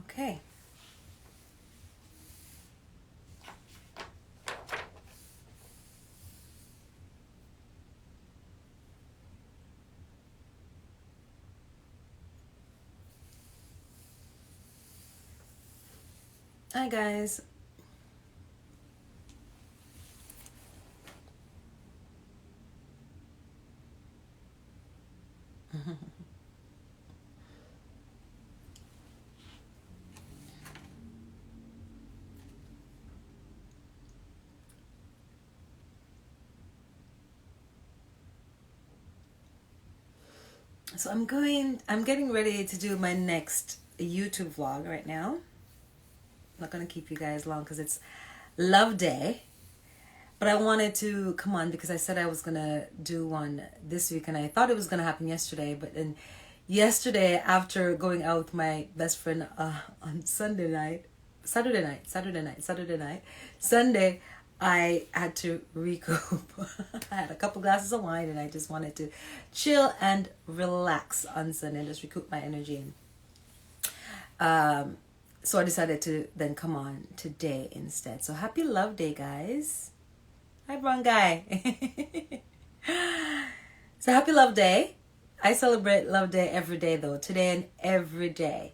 Okay. Hi guys. So I'm getting ready to do my next YouTube vlog right now. I'm not going to keep you guys long because it's Love Day. But I wanted to come on because I said I was going to do one this week and I thought it was going to happen yesterday. But then yesterday, after going out with my best friend on Sunday, I had to recoup. I had a couple glasses of wine and I just wanted to chill and relax on Sunday and just recoup my energy. So I decided to then come on today instead. So happy Love Day, guys. Hi, brown guy. So happy Love Day. I celebrate Love Day every day though. Today and every day.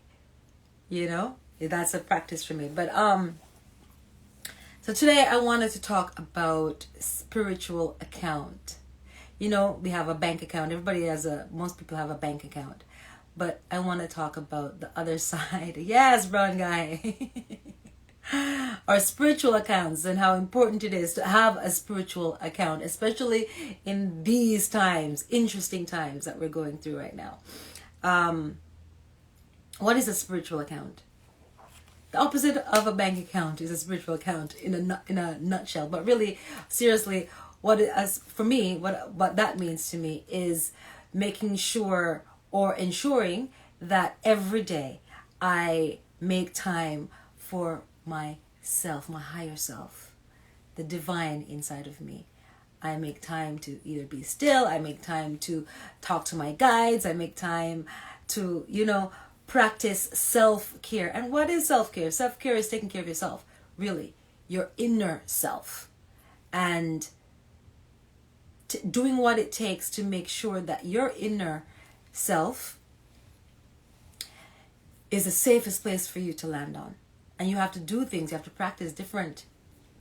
You know? That's a practice for me. But so today I wanted to talk about spiritual account. You know, we have a bank account. Most people have a bank account. But I want to talk about the other side. Yes, brown guy. Our spiritual accounts and how important it is to have a spiritual account, especially in these times, interesting times that we're going through right now. What is a spiritual account? The opposite of a bank account is a spiritual account in a nutshell. But really, seriously, what that means to me is making sure or ensuring that every day I make time for myself, my higher self, the divine inside of me. I make time to either be still, I make time to talk to my guides, I make time to, practice self-care. And what is self-care? Self-care is taking care of yourself, really, your inner self. And doing what it takes to make sure that your inner self is the safest place for you to land on. And you have to do things, you have to practice different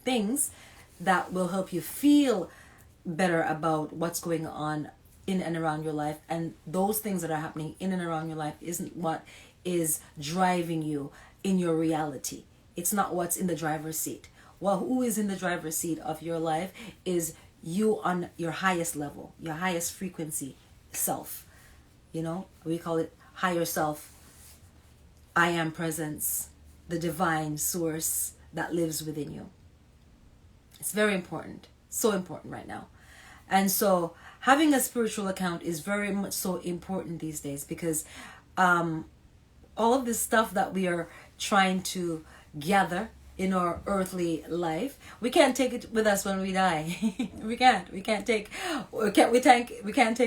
things that will help you feel better about what's going on in and around your life. And those things that are happening in and around your life isn't what is driving you in your reality. It's not what's in the driver's seat. Well, who is in the driver's seat of your life is you on your highest level, your highest frequency self. We call it higher self, I am presence, the divine source that lives within you. It's very important, so important right now. And so having a spiritual account is very much so important these days because all of this stuff that we are trying to gather in our earthly life, we can't take it with us when we die. we can't take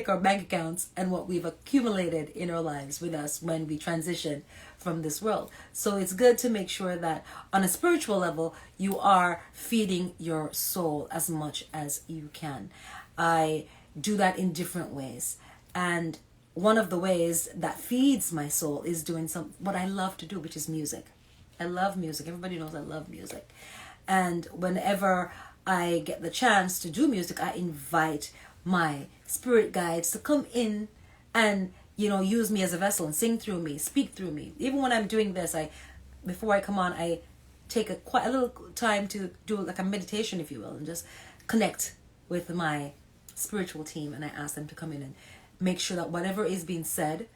our bank accounts and what we've accumulated in our lives with us when we transition from this world. So it's good to make sure that on a spiritual level you are feeding your soul as much as you can. I do that in different ways, and one of the ways that feeds my soul is doing what I love to do, which is music. I love music. Everybody knows I love music. And whenever I get the chance to do music, I invite my spirit guides to come in and, use me as a vessel and sing through me, speak through me. Even when I'm doing this, before I come on, I take quite a little time to do like a meditation, if you will, and just connect with my spiritual team. And I ask them to come in and make sure that whatever is being said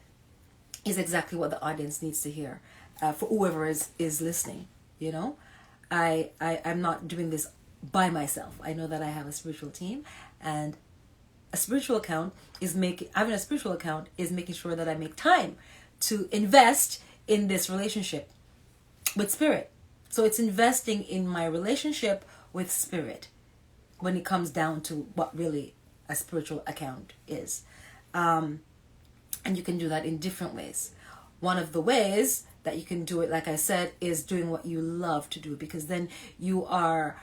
is exactly what the audience needs to hear. For whoever is listening, I'm not doing this by myself. I know that I have a spiritual team, and having a spiritual account is making sure that I make time to invest in this relationship with spirit. So it's investing in my relationship with spirit when it comes down to what really a spiritual account is. And you can do that in different ways. One of the ways that you can do it, like I said, is doing what you love to do, because then you are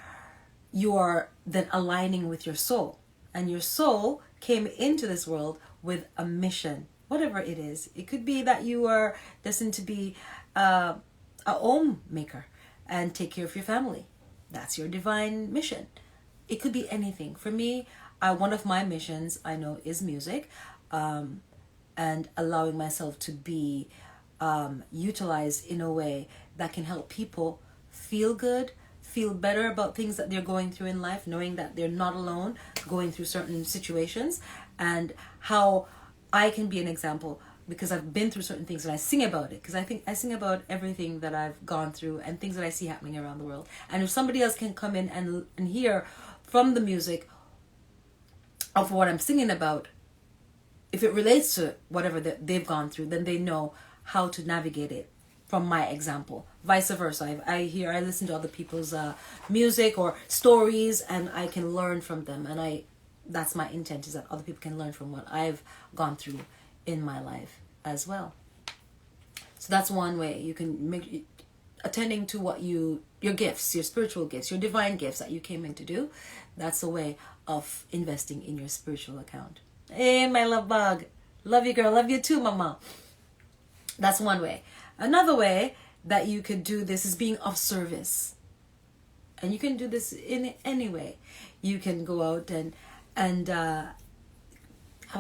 then aligning with your soul, and your soul came into this world with a mission, whatever it is. It could be that you are destined to be a home maker and take care of your family. That's your divine mission. It could be anything. For me, one of my missions I know is music, and allowing myself to be utilized in a way that can help people feel good, feel better about things that they're going through in life, knowing that they're not alone going through certain situations, and how I can be an example because I've been through certain things and I sing about it, because I think I sing about everything that I've gone through and things that I see happening around the world. And if somebody else can come in and hear from the music of what I'm singing about, if it relates to whatever they've gone through, then they know how to navigate it from my example. Vice versa. I listen to other people's music or stories, and I can learn from them. And that's my intent, is that other people can learn from what I've gone through in my life as well. So that's one way you can make attending to what your gifts, your spiritual gifts, your divine gifts that you came in to do. That's a way of investing in your spiritual account. Hey, my love bug. Love you, girl. Love you too, mama. That's one way. Another way that you could do this is being of service. And you can do this in any way. You can go out and have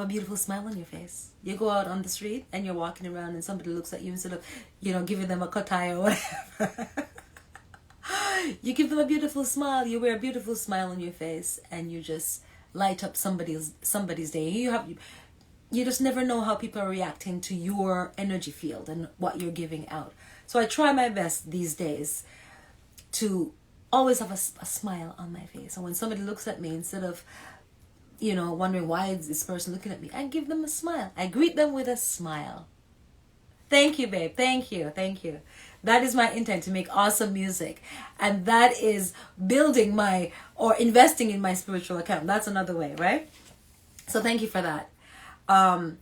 a beautiful smile on your face. You go out on the street and you're walking around and somebody looks at you, instead of, giving them a kotai or whatever. You give them a beautiful smile. You wear a beautiful smile on your face, and you just light up somebody's day. You just never know how people are reacting to your energy field and what you're giving out. So I try my best these days to always have a smile on my face. And when somebody looks at me, instead of, wondering why is this person looking at me, I give them a smile. I greet them with a smile. Thank you, babe. Thank you. Thank you. That is my intent, to make awesome music. And that is building or investing in my spiritual account. That's another way, right? So thank you for that.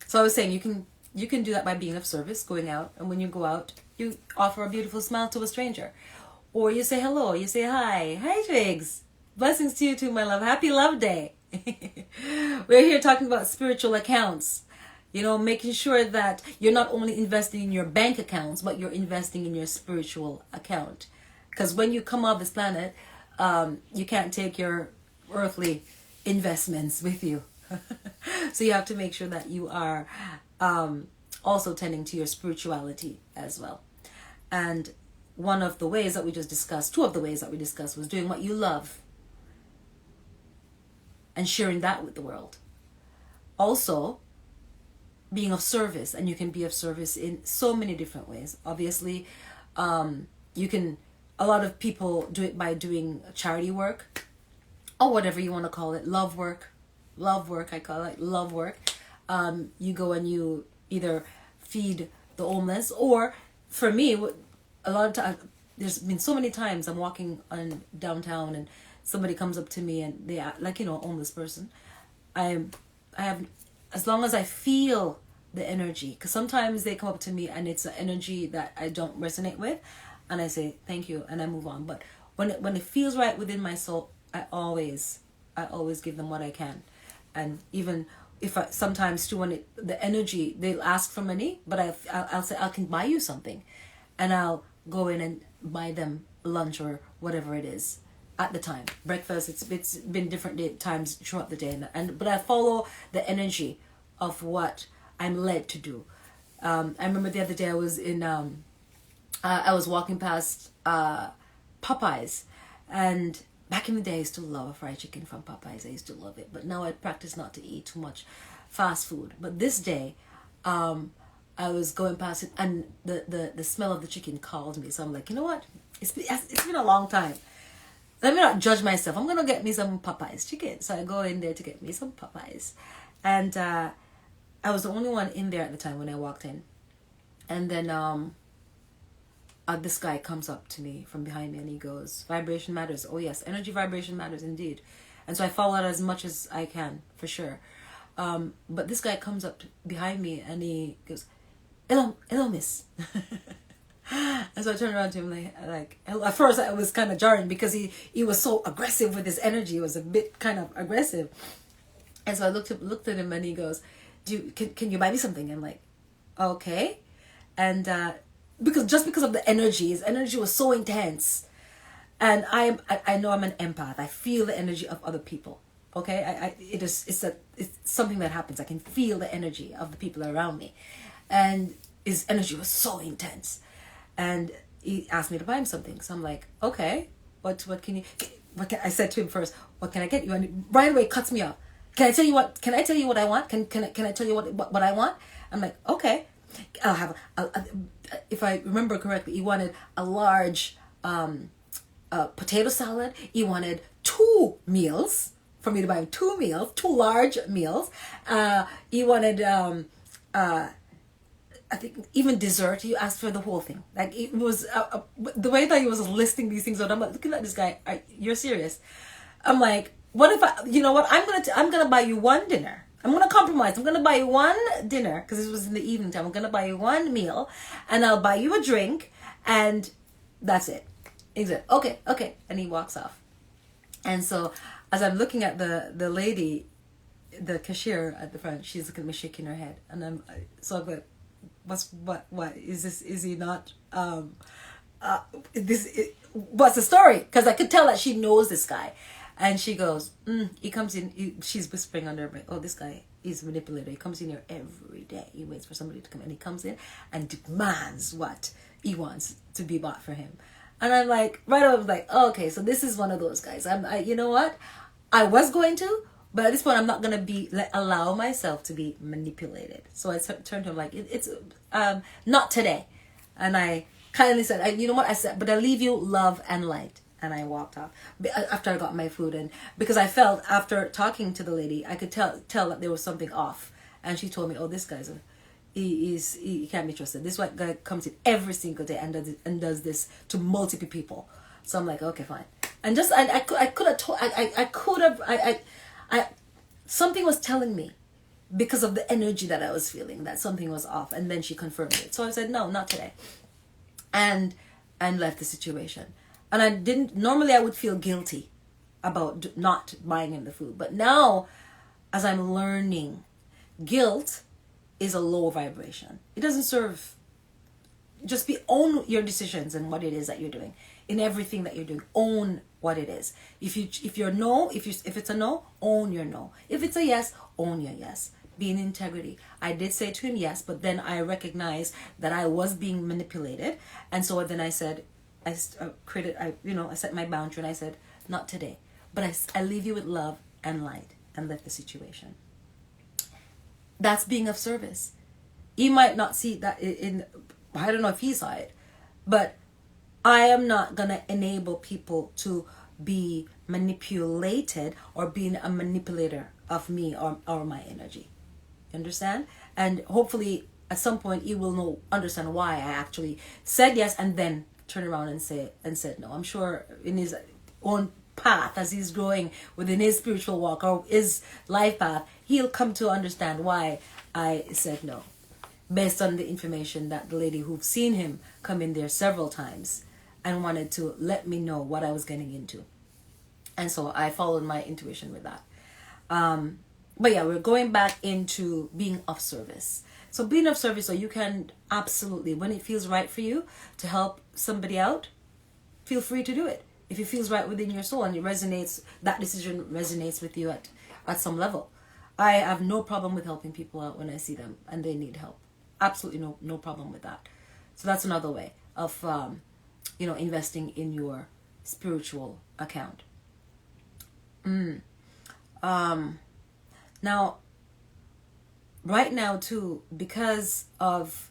So I was saying, you can do that by being of service, going out. And when you go out, you offer a beautiful smile to a stranger. Or you say hello, you say hi. Hi, Twigs. Blessings to you too, my love. Happy Love Day. We're here talking about spiritual accounts. Making sure that you're not only investing in your bank accounts, but you're investing in your spiritual account. Because when you come off this planet, you can't take your earthly investments with you. So you have to make sure that you are also tending to your spirituality as well. And one of the ways that we just discussed, two of the ways that we discussed, was doing what you love and sharing that with the world. Also, being of service, and you can be of service in so many different ways. Obviously, a lot of people do it by doing charity work, or whatever you want to call it, love work, I call it love work. You go and you either feed the homeless, or for me, a lot of times, there's been so many times I'm walking on downtown and somebody comes up to me and they act like, a homeless person. I have, as long as I feel the energy, because sometimes they come up to me and it's an energy that I don't resonate with, and I say thank you and I move on. But when it feels right within my soul, I always give them what I can. And even if sometimes too, when the energy, they'll ask for money, but I'll say I can buy you something, and I'll go in and buy them lunch or whatever it is at the time. Breakfast, it's been different times throughout the day, but I follow the energy of what I'm led to do. I remember the other day I was I was walking past Popeyes, and back in the day I used to love a fried chicken from Popeyes. I used to love it, but now I practice not to eat too much fast food. But this day, I was going past it, and the smell of the chicken called me. So I'm like, you know what? It's been a long time. Let me not judge myself. I'm gonna get me some Popeyes chicken. So I go in there to get me some Popeyes, and I was the only one in there at the time when I walked in, and then this guy comes up to me from behind me and he goes, "Vibration matters." Oh yes, energy vibration matters indeed. And so I follow that as much as I can, for sure. But this guy comes up behind me and he goes, hello miss." And so I turned around to him like at first it was kind of jarring because he was so aggressive with his energy. He was a bit kind of aggressive. And so I looked at him and he goes, can you buy me something? I'm like, okay. And because of the energy, his energy was so intense. And I know I'm an empath. I feel the energy of other people. Okay? It's something that happens. I can feel the energy of the people around me. And his energy was so intense. And he asked me to buy him something. So I'm like, okay, what can I said to him first, what can I get you? And he right away cuts me off. Can I tell you what I want? Can I tell you what I want? I'm like, okay. I'll have if I remember correctly, he wanted a large potato salad. He wanted 2 meals for me to buy him 2 meals, 2 large meals. He wanted I think even dessert. He asked for the whole thing. Like it was the way that he was listing these things out. I'm like, looking at this guy. You're serious? I'm like, what if you know what? I'm gonna buy you 1 dinner. I'm gonna compromise. I'm gonna buy you 1 dinner because this was in the evening time. I'm gonna buy you 1 meal, and I'll buy you a drink, and that's it. He said, okay, and he walks off. And so, as I'm looking at the lady, the cashier at the front, she's looking at me shaking her head, and I'm like, what is this? Is he not what's the story? Because I could tell that she knows this guy. And she goes, he comes in, she's whispering under her breath, oh, this guy is a manipulator. He comes in here every day. He waits for somebody to come in. He comes in and demands what he wants to be bought for him. And I'm like, right away, I was like, oh, okay, so this is one of those guys. You know what? I was going to, but at this point, I'm not going to allow myself to be manipulated. So I turned to him like, it's not today. And I kindly said, you know what? I said, but I leave you love and light. And I walked off after I got my food. And because I felt after talking to the lady, I could tell that there was something off. And she told me, oh, this guy's he can't be trusted. This white guy comes in every single day and does this to multiple people. So I'm like, okay, fine. And just I could have something was telling me because of the energy that I was feeling that something was off. And then she confirmed it. So I said, no, not today. And left the situation. And I didn't, normally I would feel guilty about not buying him the food. But now, as I'm learning, guilt is a low vibration. It doesn't serve, just own your decisions and what it is that you're doing. In everything that you're doing, own what it is. If it's a no, own your no. If it's a yes, own your yes. Be in integrity. I did say to him yes, but then I recognized that I was being manipulated. And so then I said, I set my boundary and I said, not today. But I leave you with love and light and left the situation. That's being of service. He might not see that I don't know if he saw it, but I am not going to enable people to be manipulated or being a manipulator of me or my energy. You understand? And hopefully at some point he will understand why I actually said yes and then turn around and said no. I'm sure in his own path as he's growing within his spiritual walk or his life path, he'll come to understand why I said no, based on the information that the lady who've seen him come in there several times and wanted to let me know what I was getting into. And so I followed my intuition with that. But yeah, we're going back into being of service. So being of service, so you can absolutely, when it feels right for you to help somebody out, feel free to do it. If it feels right within your soul and that decision resonates with you at some level. I have no problem with helping people out when I see them and they need help. Absolutely no problem with that. So that's another way of, investing in your spiritual account. Now, right now too, because of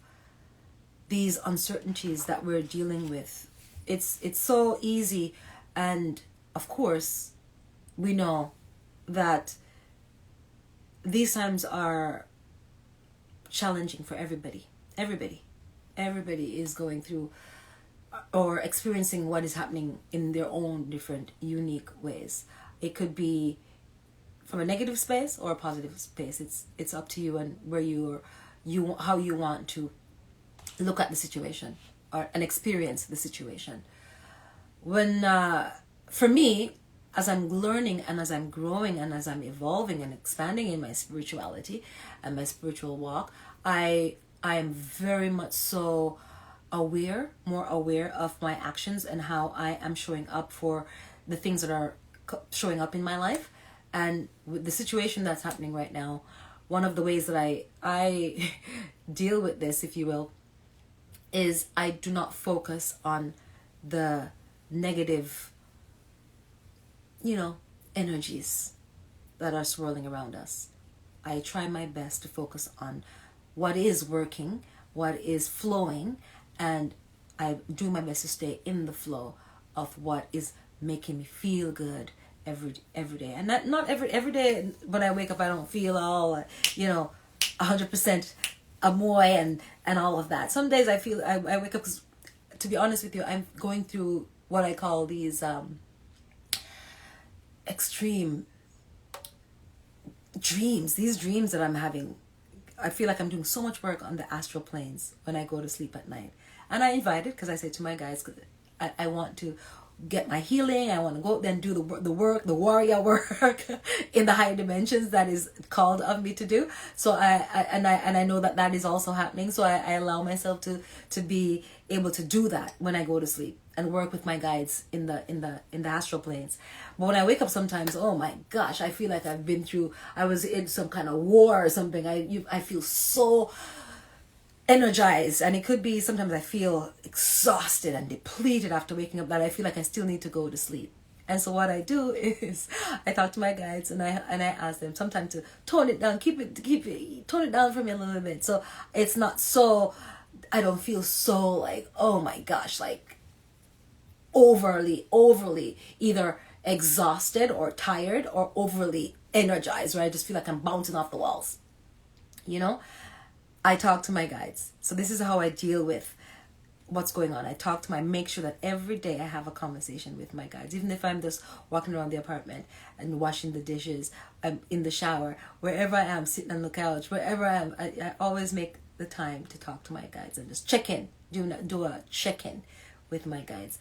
these uncertainties that we're dealing with, it's so easy, and of course we know that these times are challenging for everybody is going through or experiencing what is happening in their own different unique ways. It could be from a negative space or a positive space. It's up to you and where how you want to look at the situation and experience the situation. When for me, as I'm learning and as I'm growing and as I'm evolving and expanding in my spirituality and my spiritual walk, I am very much so more aware of my actions and how I am showing up for the things that are showing up in my life. And with the situation that's happening right now, one of the ways that I deal with this, if you will, is I do not focus on the negative, energies that are swirling around us. I try my best to focus on what is working, what is flowing, and I do my best to stay in the flow of what is making me feel good every day. And not every day when I wake up I don't feel all 100% Ammoye and all of that. Some days I feel I wake up, because to be honest with you, I'm going through what I call these extreme dreams. These dreams that I'm having, I feel like I'm doing so much work on the astral planes when I go to sleep at night. And I invite it because I say to my guys, because I want to get my healing. I want to go then do the work, the warrior work in the higher dimensions that is called of me to do. So I know that is also happening. So I allow myself to be able to do that when I go to sleep and work with my guides in the astral planes. But when I wake up sometimes, oh my gosh, I feel like I was in some kind of war or something. I feel so energized, and it could be sometimes I feel exhausted and depleted after waking up, that I feel like I still need to go to sleep. And so what I do is I talk to my guides and I ask them sometimes to tone it down, tone it down for me a little bit, so it's not so, I don't feel so like, oh my gosh, like overly either exhausted or tired or overly energized, where I just feel like I'm bouncing off the walls. I talk to my guides. So this is how I deal with what's going on. I talk to my, make sure that every day I have a conversation with my guides. Even if I'm just walking around the apartment and washing the dishes, I'm in the shower, wherever I am, sitting on the couch, wherever I am, I always make the time to talk to my guides and just check in, do a check-in with my guides.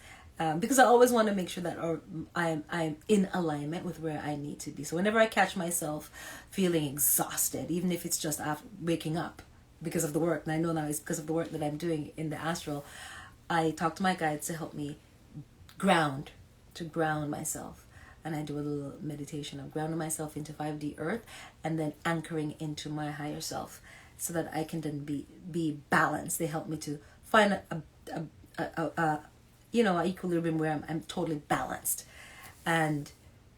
Because I always want to make sure that I'm in alignment with where I need to be. So whenever I catch myself feeling exhausted, even if it's just after waking up, because of the work, and I know now it's because of the work that I'm doing in the astral, I talk to my guides to help me ground myself. And I do a little meditation of grounding myself into 5D earth and then anchoring into my higher self, so that I can then be balanced. They help me to find a equilibrium where I'm totally balanced. And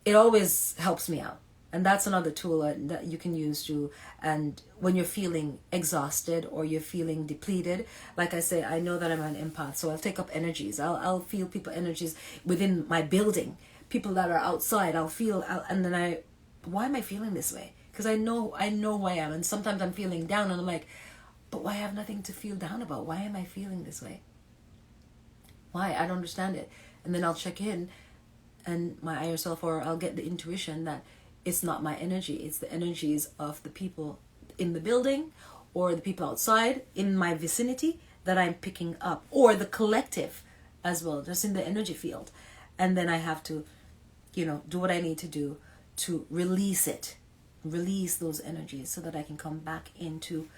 it always helps me out. And that's another tool that you can use too. And when you're feeling exhausted or you're feeling depleted, like I say, I know that I'm an empath, so I'll take up energies. I'll feel people energies within my building, people that are outside. And then why am I feeling this way? Because I know who I am. And sometimes I'm feeling down and I'm like, but why? I have nothing to feel down about. Why am I feeling this way? Why? I don't understand it. And then I'll check in and my higher self, or I'll get the intuition that it's not my energy, it's the energies of the people in the building or the people outside in my vicinity that I'm picking up, or the collective as well, just in the energy field. And then I have to, do what I need to do to release those energies, so that I can come back into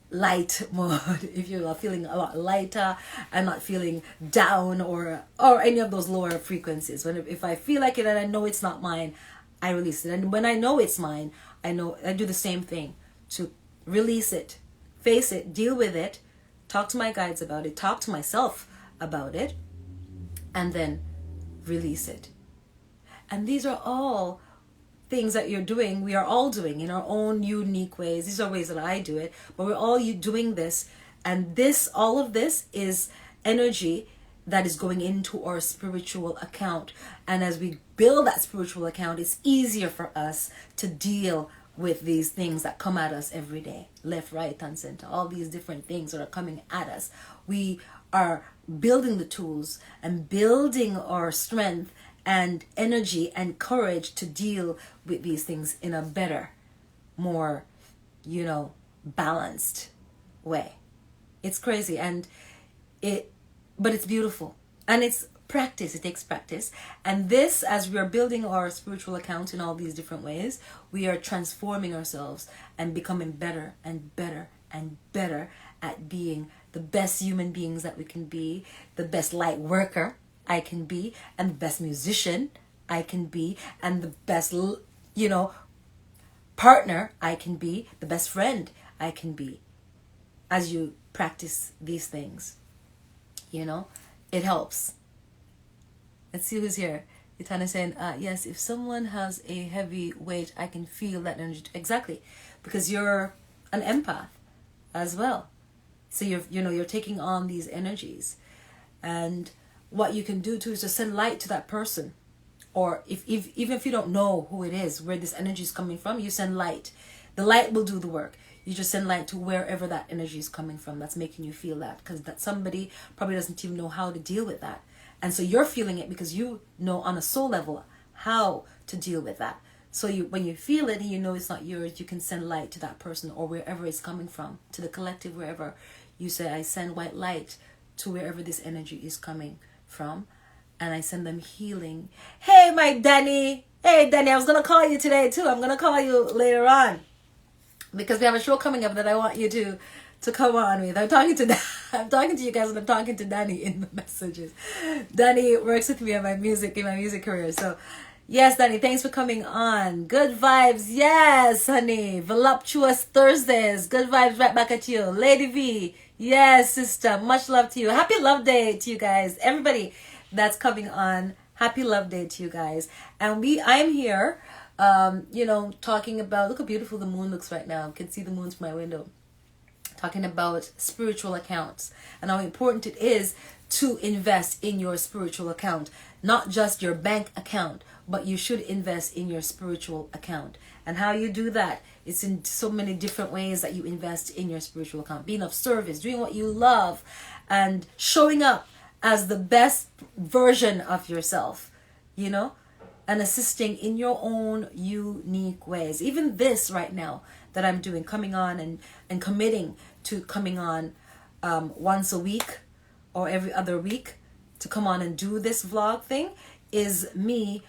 light mode, if you are feeling a lot lighter and not feeling down or any of those lower frequencies. If I feel like it and I know it's not mine, I release it. And when I know it's mine, I do the same thing to release it, face it, deal with it, talk to my guides about it, talk to myself about it, and then release it. And these are all things that you're doing, we are all doing in our own unique ways. These are ways that I do it, but we're all doing this. And all of this is energy that is going into our spiritual account. And as we build that spiritual account, it's easier for us to deal with these things that come at us every day, left, right, and center, all these different things that are coming at us. We are building the tools and building our strength and energy and courage to deal with these things in a better, more, balanced way. It's crazy. And but it's beautiful. And it's practice. It takes practice. And this, as we are building our spiritual account in all these different ways, we are transforming ourselves and becoming better and better and better at being the best human beings that we can be, the best light worker I can be, and the best musician I can be, and the best, partner I can be, the best friend I can be. As you practice these things, it helps. Let's see who's here. Itana saying, yes, if someone has a heavy weight, I can feel that energy. Exactly, because you're an empath as well. So you're taking on these energies, and what you can do too is just send light to that person, or even if you don't know who it is, where this energy is coming from, you send light. The light will do the work. You just send light to wherever that energy is coming from that's making you feel that, because that somebody probably doesn't even know how to deal with that. And so you're feeling it because you know on a soul level how to deal with that. So when you feel it and you know it's not yours, you can send light to that person or wherever it's coming from, to the collective, wherever. You say, I send white light to wherever this energy is coming from, and I send them healing. Hey, my Danny. Hey, Danny, I was going to call you today too. I'm going to call you later on, because we have a show coming up that I want you to come on with. I'm talking to you guys, and I'm talking to Danny in the messages. Danny works with me in my music career. So yes, Danny, thanks for coming on. Good vibes. Yes, honey. Voluptuous Thursdays. Good vibes right back at you. Lady V. Yes, sister. Much love to you. Happy Love Day to you guys. Everybody that's coming on. Happy Love Day to you guys. And I'm here, talking about, look how beautiful the moon looks right now. I can see the moon from my window. Talking about spiritual accounts and how important it is to invest in your spiritual account. Not just your bank account, but you should invest in your spiritual account. And how you do that, it's in so many different ways that you invest in your spiritual account. Being of service, doing what you love, and showing up as the best version of yourself, and assisting in your own unique ways. Even this right now that I'm doing, coming on and committing to coming on once a week or every other week to come on and do this vlog thing, is me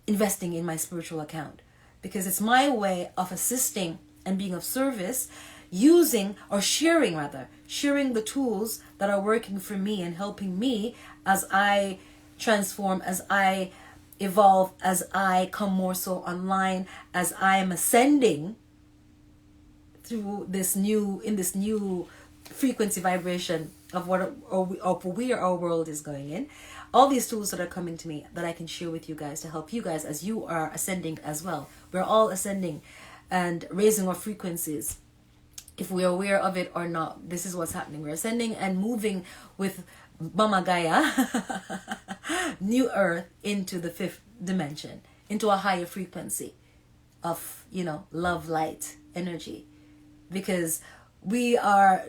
investing in my spiritual account, because it's my way of assisting and being of service, sharing the tools that are working for me and helping me as I transform, as I evolve, as I come more so online, as I am ascending through this new frequency vibration of where our world is going in. All these tools that are coming to me that I can share with you guys to help you guys as you are ascending as well. We're all ascending and raising our frequencies, if we're aware of it or not. This is what's happening. We're ascending and moving with Mama Gaia, New Earth, into the 5th dimension, into a higher frequency of, love, light, energy. Because we have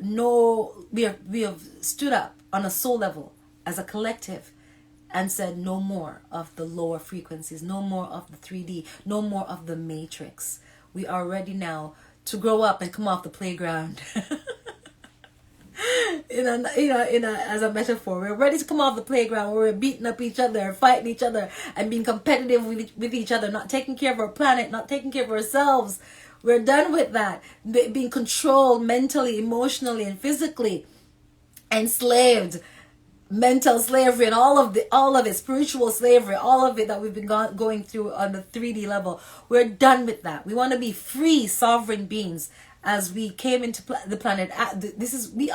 stood up on a soul level as a collective and said no more of the lower frequencies, no more of the 3D, no more of the matrix. We are ready now to grow up and come off the playground. As a metaphor, we're ready to come off the playground where we're beating up each other, fighting each other, and being competitive with each other, not taking care of our planet, not taking care of ourselves. We're done with that. Being controlled mentally, emotionally, and physically, enslaved, mental slavery, and all of it, spiritual slavery, all of it that we've been going through on the 3D level. We're done with that. We want to be free, sovereign beings. As we came into the planet, we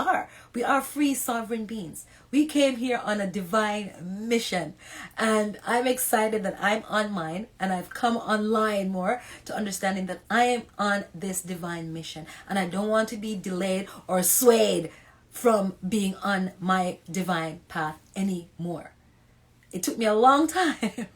are free, sovereign beings. We came here on a divine mission, and I'm excited that I'm on mine, and I've come online more to understanding that I am on this divine mission, and I don't want to be delayed or swayed from being on my divine path anymore. It took me a long time,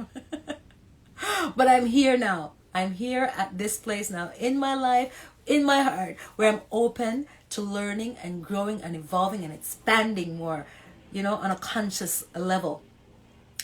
but I'm here now. I'm here at this place now in my life, in my heart, where I'm open to learning and growing and evolving and expanding more, on a conscious level.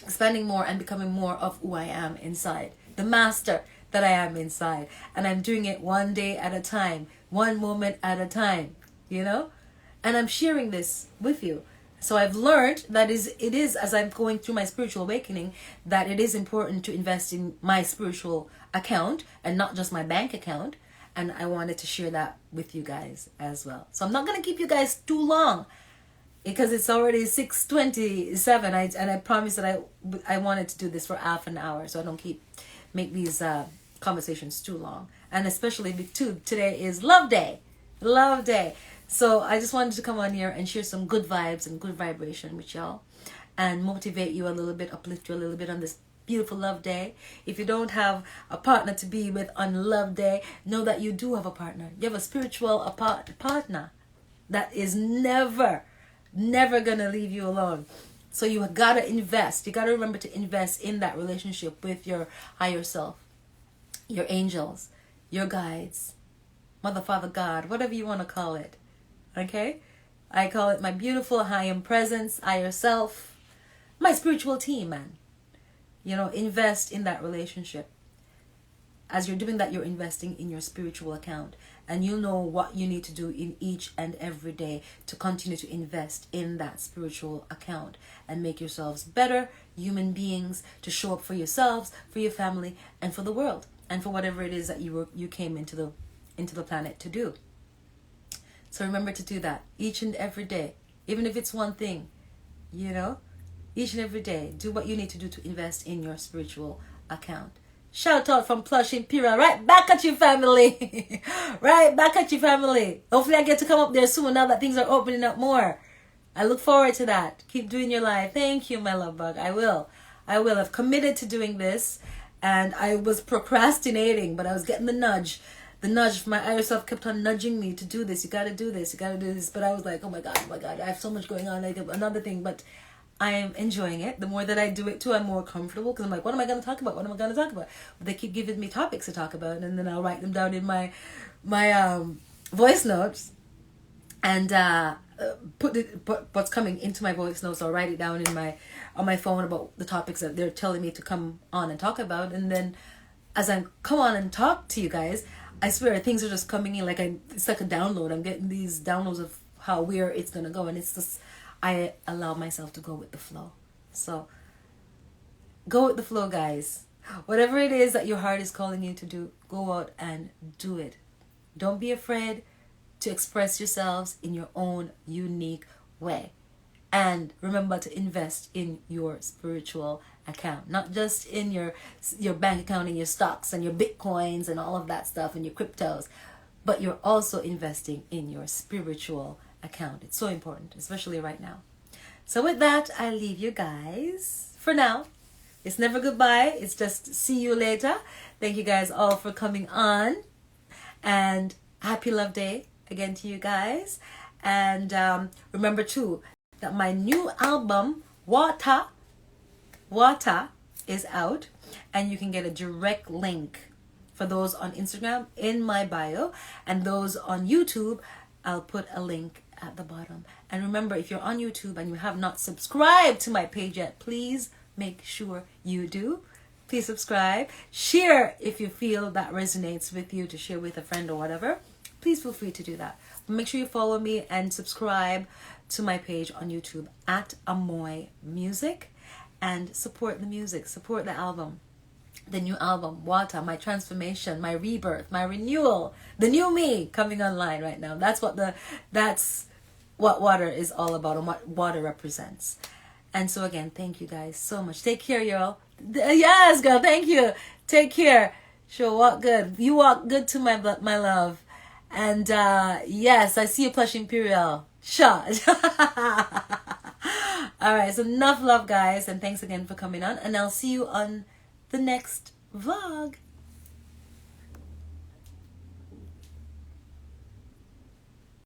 Expanding more and becoming more of who I am inside. The master that I am inside. And I'm doing it one day at a time, one moment at a time, And I'm sharing this with you. So I've learned that it is, as I'm going through my spiritual awakening, that it is important to invest in my spiritual account and not just my bank account. And I wanted to share that with you guys as well. So I'm not going to keep you guys too long because it's already 6:27. I promised that I wanted to do this for half an hour so I don't make these conversations too long. And especially today is Love Day. Love Day. So I just wanted to come on here and share some good vibes and good vibration with y'all and motivate you a little bit, uplift you a little bit on this beautiful Love Day. If you don't have a partner to be with on Love Day, know that you do have a partner. You have a spiritual partner that is never gonna leave you alone. So you gotta invest. You gotta remember to invest in that relationship with your higher self, your angels, your guides, Mother, Father, God, whatever you want to call it. Okay? I call it my beautiful higher presence, higher self, my spiritual team, man. Invest in that relationship. As you're doing that, you're investing in your spiritual account. And you know what you need to do in each and every day to continue to invest in that spiritual account and make yourselves better human beings to show up for yourselves, for your family, and for the world, and for whatever it is that you came into the planet to do. So remember to do that each and every day, even if it's one thing, each and every day, do what you need to do to invest in your spiritual account. Shout out from Plush Imperial, right back at you, family. Right back at you, family. Hopefully I get to come up there soon now that things are opening up more. I look forward to that. Keep doing your life. Thank you, my love bug. I will. I've committed to doing this, and I was procrastinating, but I was getting the nudge. The nudge from my higher self kept on nudging me to do this. You got to do this. You got to do this. But I was like, oh my God. I have so much going on. Like another thing. But I am enjoying it. The more that I do it too, I'm more comfortable. Because I'm like, what am I going to talk about? What am I going to talk about? But they keep giving me topics to talk about. And then I'll write them down in my voice notes. And put what's coming into my voice notes. I'll write it down on my phone about the topics that they're telling me to come on and talk about. And then as I come on and talk to you guys, I swear things are just coming in it's like a download. I'm getting these downloads of where it's gonna go, and it's just I allow myself to go with the flow. So go with the flow, guys. Whatever it is that your heart is calling you to do, go out and do it. Don't be afraid to express yourselves in your own unique way. And remember to invest in your spiritual account, not just in your bank account and your stocks and your bitcoins and all of that stuff and your cryptos, but you're also investing in your spiritual account. It's so important, especially right now. So with that, I leave you guys for now. It's never goodbye. It's just see you later. Thank you guys all for coming on, and happy Love Day again to you guys. And remember too that my new album Water is out, and you can get a direct link for those on Instagram in my bio, and those on YouTube I'll put a link at the bottom. And remember, if you're on YouTube and you have not subscribed to my page yet, please make sure you do. Please subscribe, share if you feel that resonates with you, to share with a friend or whatever. Please feel free to do that. Make sure you follow me and subscribe to my page on YouTube at Ammoye Music, and support the music, support the album, the new album, Water, my transformation, my rebirth, my renewal, the new me coming online right now. That's what Water is all about, and what Water represents. And so again, thank you guys so much. Take care, y'all. Yes, girl, thank you. Take care. Sure, walk good. You walk good too, my love. And yes, I see you, Plush Imperial. Sure. All right, so enough love, guys, and thanks again for coming on, and I'll see you on the next vlog.